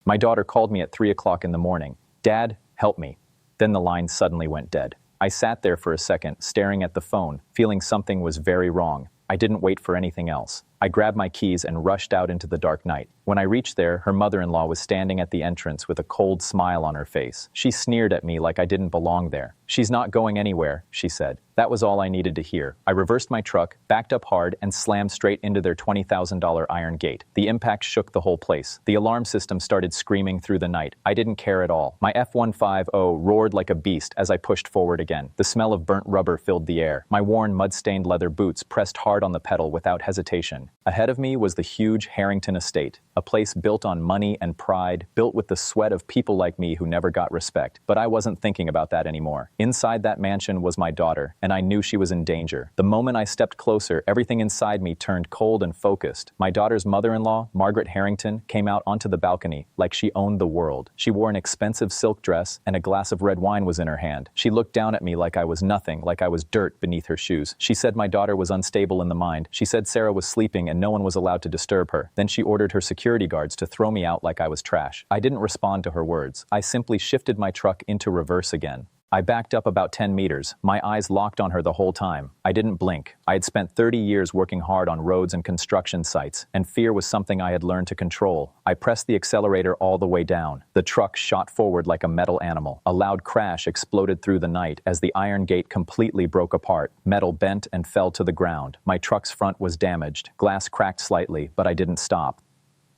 My daughter called me at 3 o'clock in the morning. "Dad, help me." Then the line suddenly went dead. I sat there for a second, staring at the phone, feeling something was very wrong. I didn't wait for anything else. I grabbed my keys and rushed out into the dark night. When I reached there, her mother-in-law was standing at the entrance with a cold smile on her face. She sneered at me like I didn't belong there. "She's not going anywhere," she said. That was all I needed to hear. I reversed my truck, backed up hard, and slammed straight into their $20,000 iron gate. The impact shook the whole place. The alarm system started screaming through the night. I didn't care at all. My F-150 roared like a beast as I pushed forward again. The smell of burnt rubber filled the air. My worn, mud-stained leather boots pressed hard on the pedal without hesitation. Ahead of me was the huge Harrington estate, a place built on money and pride, built with the sweat of people like me who never got respect. But I wasn't thinking about that anymore. Inside that mansion was my daughter, and I knew she was in danger. The moment I stepped closer, everything inside me turned cold and focused. My daughter's mother-in-law, Margaret Harrington, came out onto the balcony like she owned the world. She wore an expensive silk dress, and a glass of red wine was in her hand. She looked down at me like I was nothing, like I was dirt beneath her shoes. She said my daughter was unstable in the mind. She said Sarah was sleeping and no one was allowed to disturb her. Then she ordered her security guards to throw me out like I was trash. I didn't respond to her words. I simply shifted my truck into reverse again. I backed up about 10 meters, my eyes locked on her the whole time. I didn't blink. I had spent 30 years working hard on roads and construction sites, and fear was something I had learned to control. I pressed the accelerator all the way down. The truck shot forward like a metal animal. A loud crash exploded through the night as the iron gate completely broke apart. Metal bent and fell to the ground. My truck's front was damaged. Glass cracked slightly, but I didn't stop.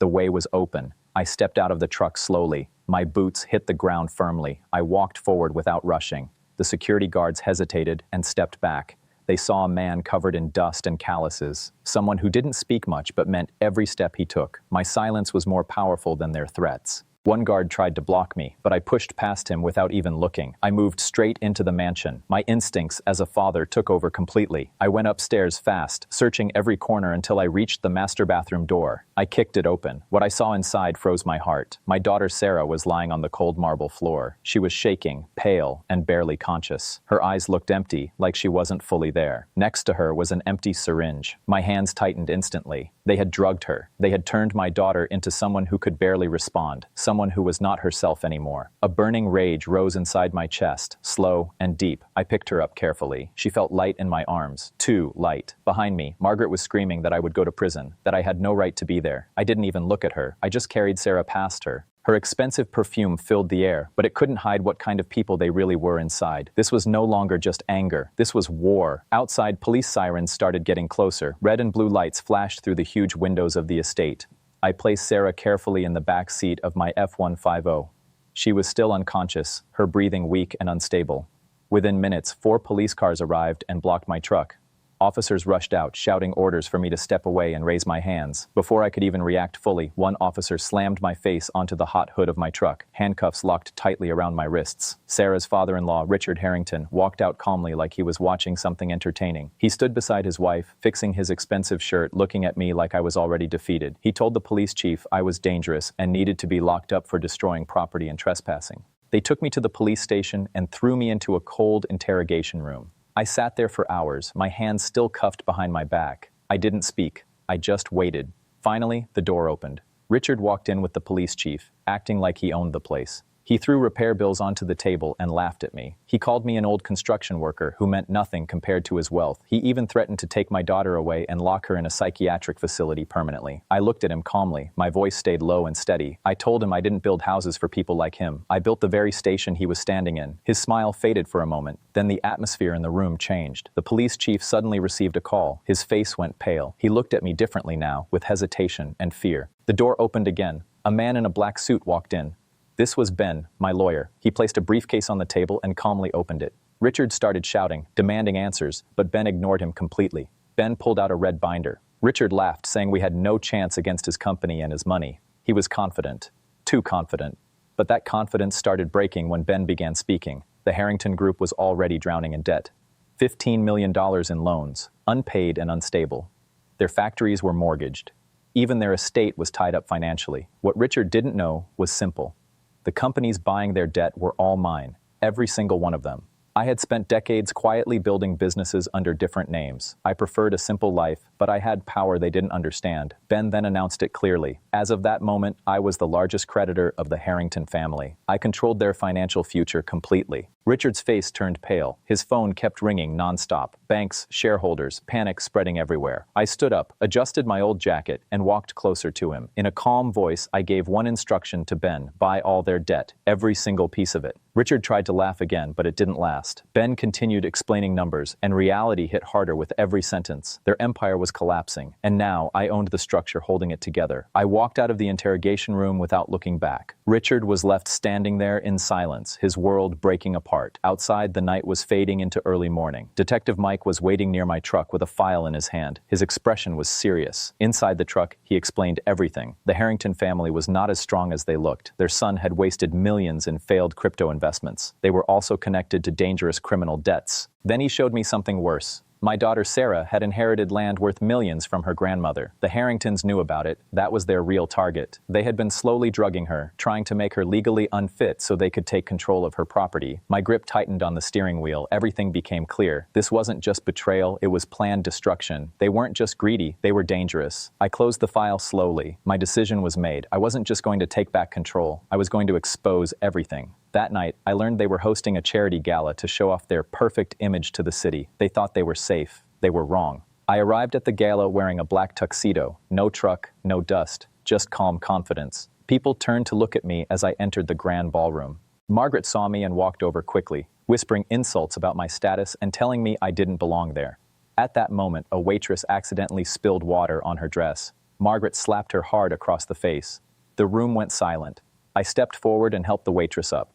The way was open. I stepped out of the truck slowly. My boots hit the ground firmly. I walked forward without rushing. The security guards hesitated and stepped back. They saw a man covered in dust and calluses, someone who didn't speak much but meant every step he took. My silence was more powerful than their threats. One guard tried to block me, but I pushed past him without even looking. I moved straight into the mansion. My instincts as a father took over completely. I went upstairs fast, searching every corner until I reached the master bathroom door. I kicked it open. What I saw inside froze my heart. My daughter Sarah was lying on the cold marble floor. She was shaking, pale, and barely conscious. Her eyes looked empty, like she wasn't fully there. Next to her was an empty syringe. My hands tightened instantly. They had drugged her. They had turned my daughter into someone who could barely respond, someone who was not herself anymore. A burning rage rose inside my chest, slow and deep. I picked her up carefully. She felt light in my arms, too light. Behind me, Margaret was screaming that I would go to prison, that I had no right to be there. I didn't even look at her. I just carried Sarah past her. Her expensive perfume filled the air, but it couldn't hide what kind of people they really were inside. This was no longer just anger. This was war. Outside, police sirens started getting closer. Red and blue lights flashed through the huge windows of the estate. I placed Sarah carefully in the back seat of my F-150. She was still unconscious, her breathing weak and unstable. Within minutes, 4 police cars arrived and blocked my truck. Officers rushed out, shouting orders for me to step away and raise my hands. Before I could even react fully, one officer slammed my face onto the hot hood of my truck, handcuffs locked tightly around my wrists. Sarah's father-in-law, Richard Harrington, walked out calmly like he was watching something entertaining. He stood beside his wife, fixing his expensive shirt, looking at me like I was already defeated. He told the police chief I was dangerous and needed to be locked up for destroying property and trespassing. They took me to the police station and threw me into a cold interrogation room. I sat there for hours, my hands still cuffed behind my back. I didn't speak. I just waited. Finally, the door opened. Richard walked in with the police chief, acting like he owned the place. He threw repair bills onto the table and laughed at me. He called me an old construction worker who meant nothing compared to his wealth. He even threatened to take my daughter away and lock her in a psychiatric facility permanently. I looked at him calmly. My voice stayed low and steady. I told him I didn't build houses for people like him. I built the very station he was standing in. His smile faded for a moment. Then the atmosphere in the room changed. The police chief suddenly received a call. His face went pale. He looked at me differently now, with hesitation and fear. The door opened again. A man in a black suit walked in. This was Ben, my lawyer. He placed a briefcase on the table and calmly opened it. Richard started shouting, demanding answers, but Ben ignored him completely. Ben pulled out a red binder. Richard laughed, saying we had no chance against his company and his money. He was confident. Too confident. But that confidence started breaking when Ben began speaking. The Harrington Group was already drowning in debt. $15 million in loans, unpaid and unstable. Their factories were mortgaged. Even their estate was tied up financially. What Richard didn't know was simple. The companies buying their debt were all mine, every single one of them. I had spent decades quietly building businesses under different names. I preferred a simple life, but I had power they didn't understand. Ben then announced it clearly. As of that moment, I was the largest creditor of the Harrington family. I controlled their financial future completely. Richard's face turned pale. His phone kept ringing nonstop. Banks, shareholders, panic spreading everywhere. I stood up, adjusted my old jacket, and walked closer to him. In a calm voice, I gave one instruction to Ben: buy all their debt, every single piece of it. Richard tried to laugh again, but it didn't last. Ben continued explaining numbers, and reality hit harder with every sentence. Their empire was collapsing, and now I owned the structure holding it together. I walked out of the interrogation room without looking back. Richard was left standing there in silence, his world breaking apart. Outside, the night was fading into early morning. Detective Mike was waiting near my truck with a file in his hand. His expression was serious. Inside the truck, he explained everything. The Harrington family was not as strong as they looked. Their son had wasted millions in failed crypto investments. They were also connected to dangerous criminal debts. Then he showed me something worse. My daughter Sarah had inherited land worth millions from her grandmother. The Harringtons knew about it. That was their real target. They had been slowly drugging her, trying to make her legally unfit so they could take control of her property. My grip tightened on the steering wheel. Everything became clear. This wasn't just betrayal, it was planned destruction. They weren't just greedy, they were dangerous. I closed the file slowly. My decision was made. I wasn't just going to take back control. I was going to expose everything. That night, I learned they were hosting a charity gala to show off their perfect image to the city. They thought they were safe. They were wrong. I arrived at the gala wearing a black tuxedo. No truck, no dust, just calm confidence. People turned to look at me as I entered the grand ballroom. Margaret saw me and walked over quickly, whispering insults about my status and telling me I didn't belong there. At that moment, a waitress accidentally spilled water on her dress. Margaret slapped her hard across the face. The room went silent. I stepped forward and helped the waitress up.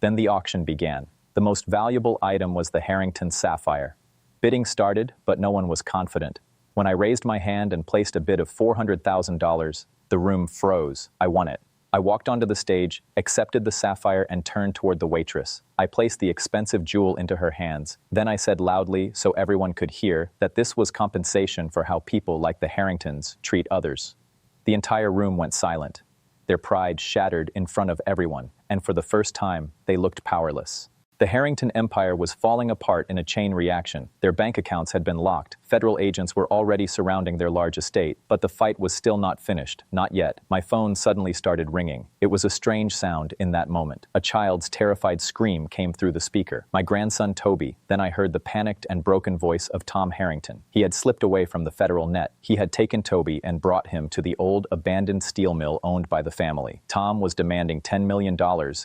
Then the auction began. The most valuable item was the Harrington sapphire. Bidding started, but no one was confident. When I raised my hand and placed a bid of $400,000, the room froze. I won it. I walked onto the stage, accepted the sapphire, and turned toward the waitress. I placed the expensive jewel into her hands. Then I said loudly, so everyone could hear, that this was compensation for how people like the Harringtons treat others. The entire room went silent. Their pride shattered in front of everyone, and for the first time, they looked powerless. The Harrington empire was falling apart in a chain reaction. Their bank accounts had been locked. Federal agents were already surrounding their large estate, but the fight was still not finished. Not yet. My phone suddenly started ringing. It was a strange sound in that moment. A child's terrified scream came through the speaker. My grandson Toby. Then I heard the panicked and broken voice of Tom Harrington. He had slipped away from the federal net. He had taken Toby and brought him to the old abandoned steel mill owned by the family. Tom was demanding $10 million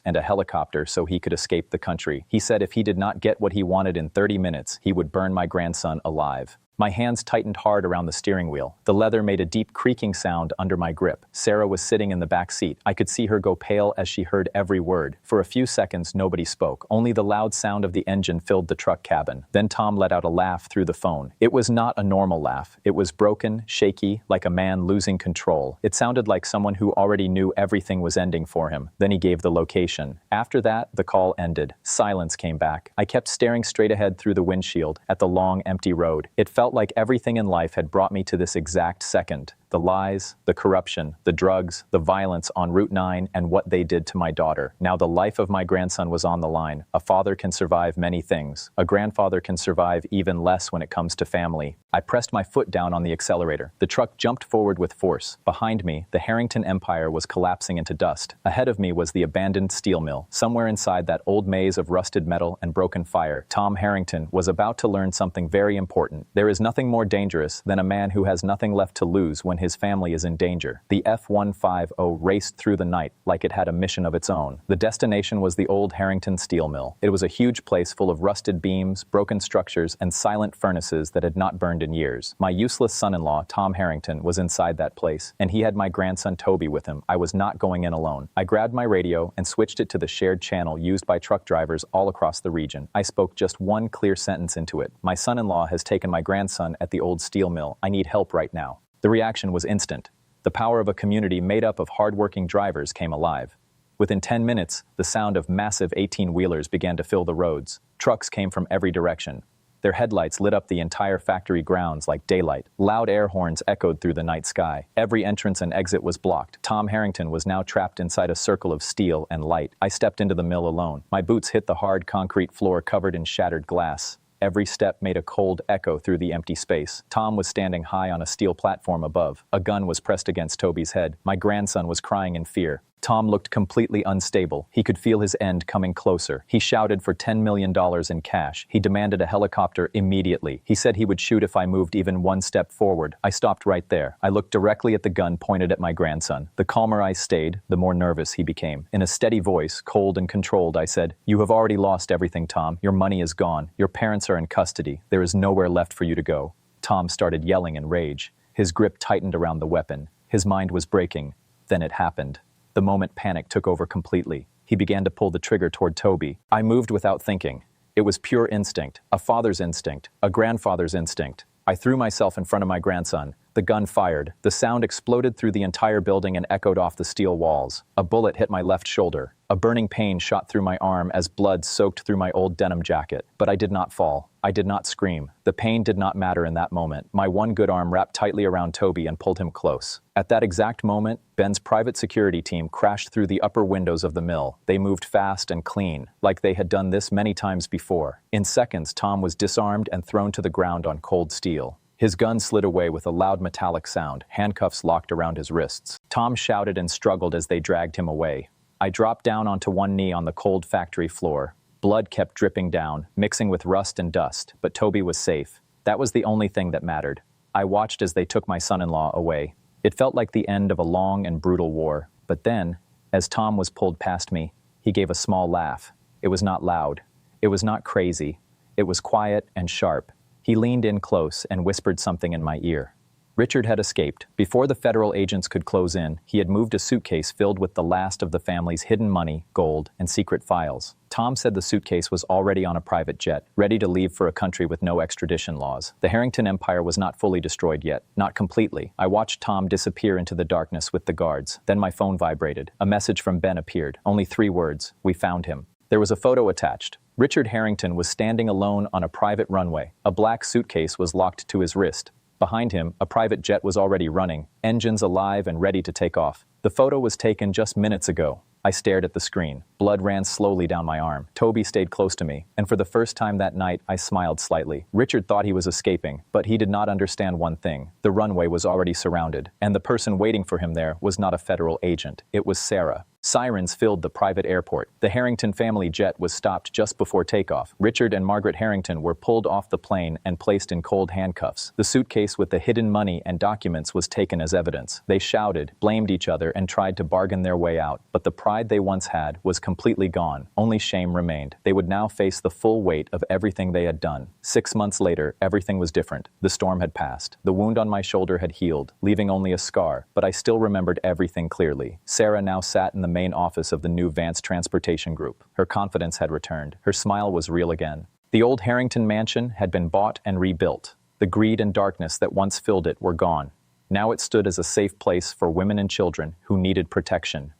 and a helicopter so he could escape the country. He said if he did not get what he wanted in 30 minutes, he would burn my grandson alive. My hands tightened hard around the steering wheel. The leather made a deep creaking sound under my grip. Sarah was sitting in the back seat. I could see her go pale as she heard every word. For a few seconds, nobody spoke. Only the loud sound of the engine filled the truck cabin. Then Tom let out a laugh through the phone. It was not a normal laugh. It was broken, shaky, like a man losing control. It sounded like someone who already knew everything was ending for him. Then he gave the location. After that, the call ended. Silence came back. I kept staring straight ahead through the windshield at the long, empty road. It felt like everything in life had brought me to this exact second. The lies, the corruption, the drugs, the violence on Route 9, and what they did to my daughter. Now the life of my grandson was on the line. A father can survive many things. A grandfather can survive even less when it comes to family. I pressed my foot down on the accelerator. The truck jumped forward with force. Behind me, the Harrington empire was collapsing into dust. Ahead of me was the abandoned steel mill. Somewhere inside that old maze of rusted metal and broken fire, Tom Harrington was about to learn something very important. There is nothing more dangerous than a man who has nothing left to lose when his family is in danger. The F-150 raced through the night like it had a mission of its own. The destination was the old Harrington steel mill. It was a huge place full of rusted beams, broken structures, and silent furnaces that had not burned in years. My useless son-in-law, Tom Harrington, was inside that place, and he had my grandson Toby with him. I was not going in alone. I grabbed my radio and switched it to the shared channel used by truck drivers all across the region. I spoke just one clear sentence into it. My son-in-law has taken my grandson at the old steel mill. I need help right now. The reaction was instant. The power of a community made up of hardworking drivers came alive. Within 10 minutes, the sound of massive 18-wheelers began to fill the roads. Trucks came from every direction. Their headlights lit up the entire factory grounds like daylight. Loud air horns echoed through the night sky. Every entrance and exit was blocked. Tom Harrington was now trapped inside a circle of steel and light. I stepped into the mill alone. My boots hit the hard concrete floor covered in shattered glass. Every step made a cold echo through the empty space. Tom was standing high on a steel platform above. A gun was pressed against Toby's head. My grandson was crying in fear. Tom looked completely unstable. He could feel his end coming closer. He shouted for $10 million in cash. He demanded a helicopter immediately. He said he would shoot if I moved even one step forward. I stopped right there. I looked directly at the gun pointed at my grandson. The calmer I stayed, the more nervous he became. In a steady voice, cold and controlled, I said, "You have already lost everything, Tom. Your money is gone. Your parents are in custody. There is nowhere left for you to go." Tom started yelling in rage. His grip tightened around the weapon. His mind was breaking. Then it happened. The moment panic took over completely. He began to pull the trigger toward Toby. I moved without thinking. It was pure instinct, a father's instinct, a grandfather's instinct. I threw myself in front of my grandson. The gun fired. The sound exploded through the entire building and echoed off the steel walls. A bullet hit my left shoulder. A burning pain shot through my arm as blood soaked through my old denim jacket. But I did not fall. I did not scream. The pain did not matter in that moment. My one good arm wrapped tightly around Toby and pulled him close. At that exact moment, Ben's private security team crashed through the upper windows of the mill. They moved fast and clean, like they had done this many times before. In seconds, Tom was disarmed and thrown to the ground on cold steel. His gun slid away with a loud metallic sound, handcuffs locked around his wrists. Tom shouted and struggled as they dragged him away. I dropped down onto one knee on the cold factory floor. Blood kept dripping down, mixing with rust and dust, but Toby was safe. That was the only thing that mattered. I watched as they took my son-in-law away. It felt like the end of a long and brutal war. But then, as Tom was pulled past me, he gave a small laugh. It was not loud. It was not crazy. It was quiet and sharp. He leaned in close and whispered something in my ear. Richard had escaped. Before the federal agents could close in, he had moved a suitcase filled with the last of the family's hidden money, gold, and secret files. Tom said the suitcase was already on a private jet, ready to leave for a country with no extradition laws. The Harrington Empire was not fully destroyed yet. Not completely. I watched Tom disappear into the darkness with the guards. Then my phone vibrated. A message from Ben appeared. Only 3 words. We found him. There was a photo attached. Richard Harrington was standing alone on a private runway. A black suitcase was locked to his wrist. Behind him, a private jet was already running, engines alive and ready to take off. The photo was taken just minutes ago. I stared at the screen. Blood ran slowly down my arm. Toby stayed close to me, and for the first time that night, I smiled slightly. Richard thought he was escaping, but he did not understand one thing. The runway was already surrounded, and the person waiting for him there was not a federal agent. It was Sarah. Sirens filled the private airport. The Harrington family jet was stopped just before takeoff. Richard and Margaret Harrington were pulled off the plane and placed in cold handcuffs. The suitcase with the hidden money and documents was taken as evidence. They shouted, blamed each other, and tried to bargain their way out. But the pride they once had was completely gone. Only shame remained. They would now face the full weight of everything they had done. 6 months later, everything was different. The storm had passed. The wound on my shoulder had healed, leaving only a scar, but I still remembered everything clearly. Sarah now sat in the main office of the new Vance Transportation Group. Her confidence had returned. Her smile was real again. The old Harrington mansion had been bought and rebuilt. The greed and darkness that once filled it were gone. Now it stood as a safe place for women and children who needed protection.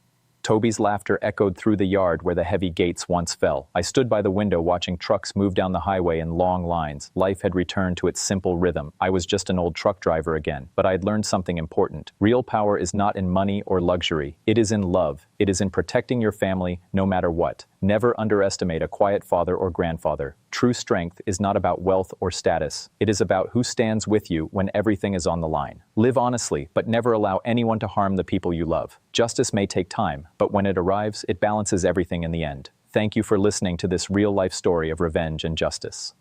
Toby's laughter echoed through the yard where the heavy gates once fell. I stood by the window watching trucks move down the highway in long lines. Life had returned to its simple rhythm. I was just an old truck driver again, but I had learned something important. Real power is not in money or luxury. It is in love. It is in protecting your family no matter what. Never underestimate a quiet father or grandfather. True strength is not about wealth or status. It is about who stands with you when everything is on the line. Live honestly, but never allow anyone to harm the people you love. Justice may take time, but when it arrives, it balances everything in the end. Thank you for listening to this real-life story of revenge and justice.